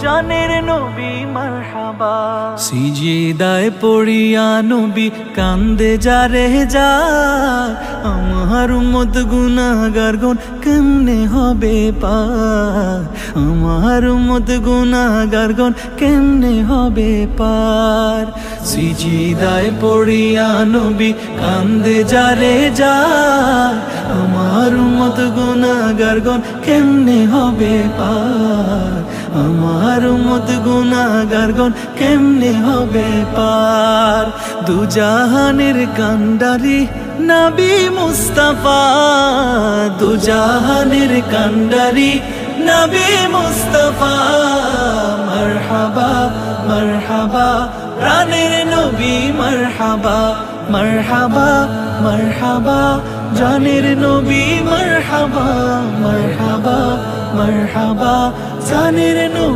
জানের নবী মারহাবা। সিজদায় পড়িয়া নবী কান্দে যারে যা, আমার উম্মত গুনাহগার গণ কেমনে হবে পার, আমার উম্মত গুনাহগার গণ কেমনে হবে পার। সিজদায় পড়িয়া নবী কান্দে যারে যা, আমার উম্মত গুনাহগার গণ কেমনে হবে পার, আমার উম্মত গুনাহগার গণ কেমনে হবে পার। দুজাহানের কান্ডারি নবী মুস্তাফা, দুজাহানের কান্ডারি নবী মুস্তাফা। মারহাবা মারহাবা প্রাণের নবী মারহাবা, মারহাবা মারহাবা জানের নবী মারহাবা, মারহাবা মারহাবা জানের নবী।